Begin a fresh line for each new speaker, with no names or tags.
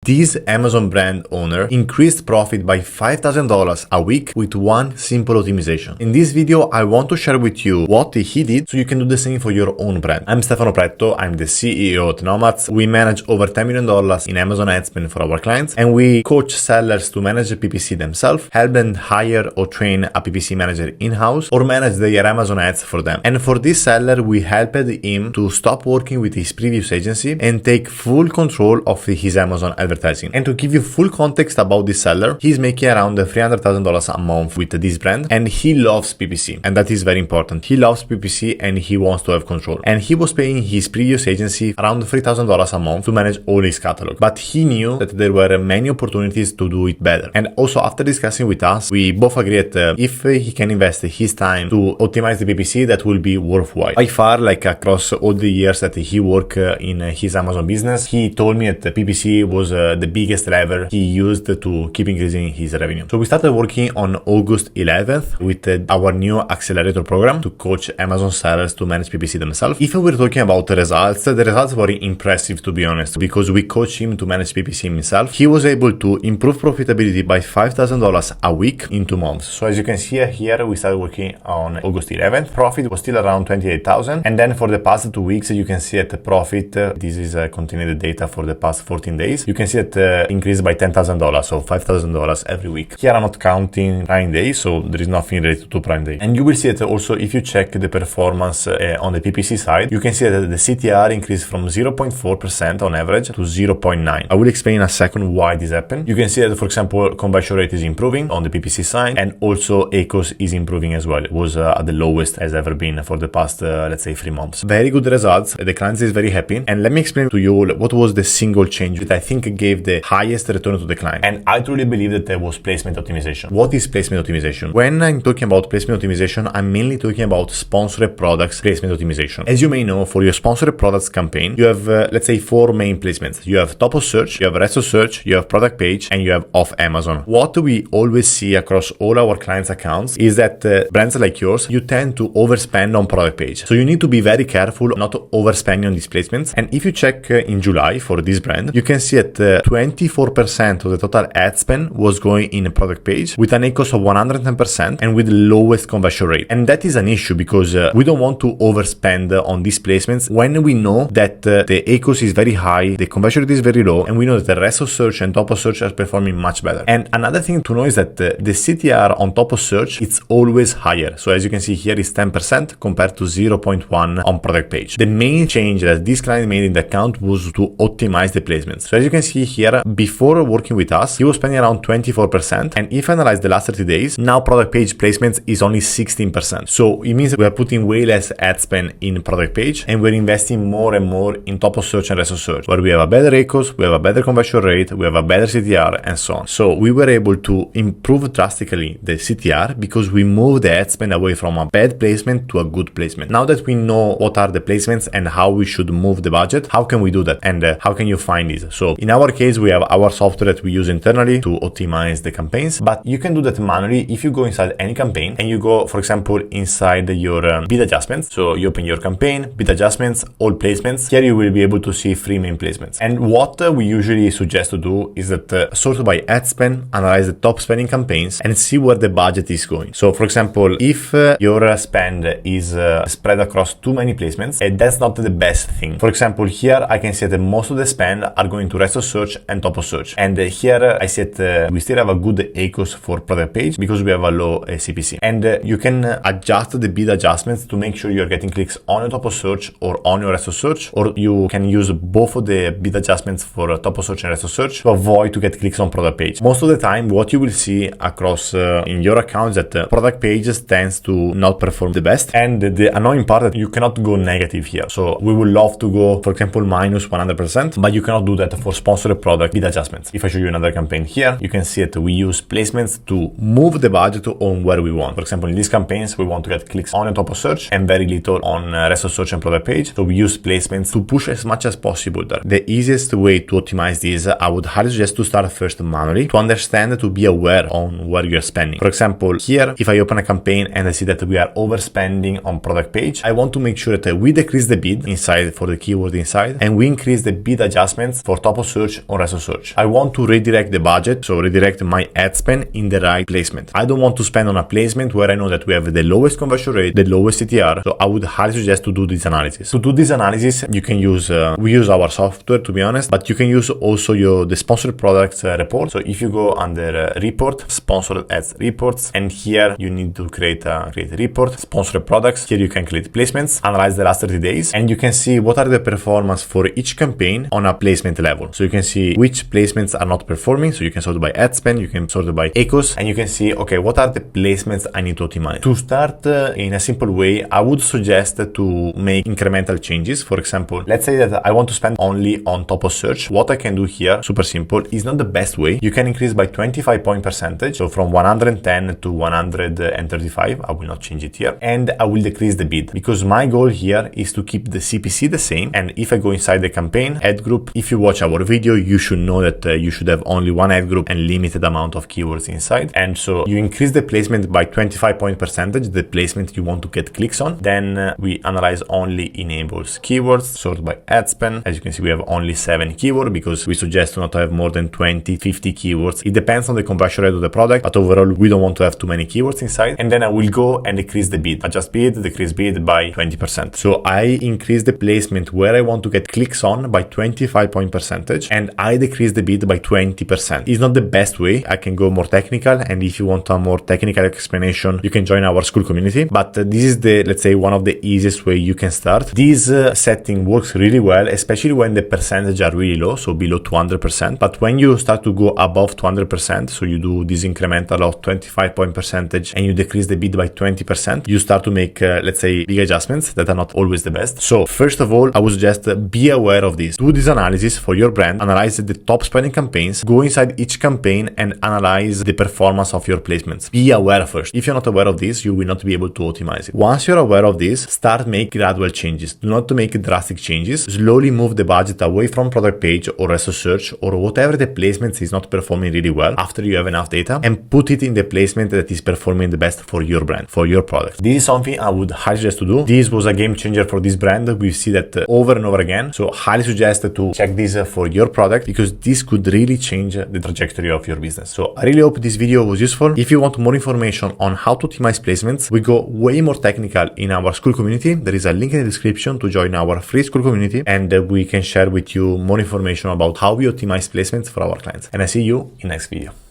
This Amazon brand owner increased profit by $5,000 a week with one simple optimization. In this video, I want to share with you what he did so you can do the same for your own brand. I'm Stefano Pretto, I'm the CEO at Nomads. We manage over $10 million in Amazon ad spend for our clients, and we coach sellers to manage the PPC themselves, help them hire or train a PPC manager in-house, or manage their Amazon ads for them. And for this seller, we helped him to stop working with his previous agency and take full control of his Amazon advertising. And to give you full context about this seller, he's making around $300,000 a month with this brand, and he loves PPC, and that is very important. He loves PPC and he wants to have control. And he was paying his previous agency around $3,000 a month to manage all his catalog, but he knew that there were many opportunities to do it better. And also, after discussing with us, we both agreed that if he can invest his time to optimize the PPC, that will be worthwhile. By far, like across all the years that he worked in his Amazon business, he told me that the PPC was the biggest lever he used to keep increasing his revenue. So we started working on August 11th with our new accelerator program to coach Amazon sellers to manage PPC themselves. If we're talking about the results were impressive, to be honest, because we coached him to manage PPC himself. He was able to improve profitability by $5,000 a week in 2 months. So as you can see here, we started working on August 11th. Profit was still around $28,000. And then for the past 2 weeks, you can see that the profit, this is containing the data for the past 14 days. You can see that increased by $10,000, so $5,000 every week. Here I'm not counting Prime Day, so there is nothing related to Prime Day. And you will see that also if you check the performance on the PPC side, you can see that the CTR increased from 0.4% on average to 0.9. I will explain in a second why this happened. You can see that, for example, conversion rate is improving on the PPC side, and also ACOS is improving as well. It was at the lowest has ever been for the past, let's say, 3 months. Very good results. The client is very happy. And let me explain to you what was the single change that I think gave the highest return to the client. And I truly believe that there was placement optimization. What is placement optimization? When I'm talking about placement optimization, I'm mainly talking about sponsored products placement optimization. As you may know, for your sponsored products campaign, you have, let's say, 4 main placements. You have top of search, you have rest of search, you have product page, and you have off Amazon. What we always see across all our clients' accounts is that brands like yours, you tend to overspend on product page. So you need to be very careful not to overspend on these placements. And if you check in July for this brand, you can see that 24% of the total ad spend was going in a product page with an ACOS of 110% and with the lowest conversion rate. And that is an issue because we don't want to overspend on these placements when we know that the ACOS is very high, the conversion rate is very low, and we know that the rest of search and top of search are performing much better. And another thing to know is that the CTR on top of search, it's always higher. So as you can see here is 10% compared to 0.1 on product page. The main change that this client made in the account was to optimize the placements. So as you can see here, before working with us, he was spending around 24%. And if I analyze the last 30 days, now product page placements is only 16%. So it means we are putting way less ad spend in product page, and we're investing more and more in top of search and rest of search, where we have a better ACOS, we have a better conversion rate, we have a better CTR, and so on. So we were able to improve drastically the CTR because we moved the ad spend away from a bad placement to a good placement. Now that we know what are the placements and how we should move the budget, how can we do that? And how can you find this? So in our case, we have our software that we use internally to optimize the campaigns, but you can do that manually if you go inside any campaign and you go, for example, inside your bid adjustments. So you open your campaign, bid adjustments, all placements. Here you will be able to see 3 main placements. And what we usually suggest to do is that sort by ad spend, analyze the top spending campaigns and see where the budget is going. So for example, if your spend is spread across too many placements, that's not the best thing. For example, here I can see that most of the spend are going to rest of search and top of search. And here I said we still have a good ACOS for product page because we have a low CPC. And you can adjust the bid adjustments to make sure you're getting clicks on your top of search or on your rest of search, or you can use both of the bid adjustments for top of search and rest of search to avoid to get clicks on product page. Most of the time, what you will see across in your account is that product pages tends to not perform the best. And the annoying part that you cannot go negative here. So we would love to go, for example, minus 100%, but you cannot do that for sponsored product bid adjustments. If I show you another campaign here, you can see that we use placements to move the budget on where we want. For example, in these campaigns, we want to get clicks on the top of search and very little on rest of search and product page. So we use placements to push as much as possible there. The easiest way to optimize this, I would highly suggest to start first manually to understand, to be aware on where you're spending. For example, here, if I open a campaign and I see that we are overspending on product page, I want to make sure that we decrease the bid inside for the keyword inside, and we increase the bid adjustments for top of search page or as a search. I want to redirect the budget, so redirect my ad spend in the right placement. I don't want to spend on a placement where I know that we have the lowest conversion rate, the lowest CTR. So I would highly suggest to do this analysis. To do this analysis, you can use, we use our software to be honest, but you can use also the sponsored products report. So if you go under report, sponsored ads reports, and here you need to create a report, sponsored products. Here you can create placements, analyze the last 30 days, and you can see what are the performance for each campaign on a placement level. So you can see which placements are not performing. So you can sort by ad spend, you can sort by echoes, and you can see, okay, what are the placements I need to optimize. To start in a simple way, I would suggest to make incremental changes. For example, let's say that I want to spend only on top of search. What I can do here, super simple, is not the best way. You can increase by 25 point percentage. So from 110 to 135, I will not change it here. And I will decrease the bid because my goal here is to keep the CPC the same. And if I go inside the campaign ad group, if you watch our video, you should know that you should have only one ad group and limited amount of keywords inside. And so you increase the placement by 25 point percentage, the placement you want to get clicks on. Then we analyze only enables keywords, sort by ad spend. As you can see, we have only 7 keywords because we suggest not to have more than 20, 50 keywords. It depends on the conversion rate of the product, but overall, we don't want to have too many keywords inside. And then I will go and decrease the bid, adjust bid, decrease bid by 20%. So I increase the placement where I want to get clicks on by 25 point percentage, and I decrease the bid by 20%. It's not the best way. I can go more technical, and if you want a more technical explanation, you can join our school community. But this is let's say, one of the easiest way you can start. This setting works really well, especially when the percentage are really low, so below 200%. But when you start to go above 200%, so you do this incremental of 25 point percentage and you decrease the bid by 20%, you start to make, let's say, big adjustments that are not always the best. So first of all, I would suggest be aware of this. Do this analysis for your brand, analyze the top spending campaigns, go inside each campaign and analyze the performance of your placements. Be aware first. If you're not aware of this, you will not be able to optimize it. Once you're aware of this, start make gradual changes. Do not to make drastic changes. Slowly move the budget away from product page or as a search or whatever the placements is not performing really well after you have enough data, and put it in the placement that is performing the best for your brand, for your product. This is something I would highly suggest to do. This was a game changer for this brand. We see that over and over again. So highly suggest to check this for your product because this could really change the trajectory of your business. So I really hope this video was useful. If you want more information on how to optimize placements, we go way more technical in our school community. There is a link in the description to join our free school community, and we can share with you more information about how we optimize placements for our clients. And I see you in the next video.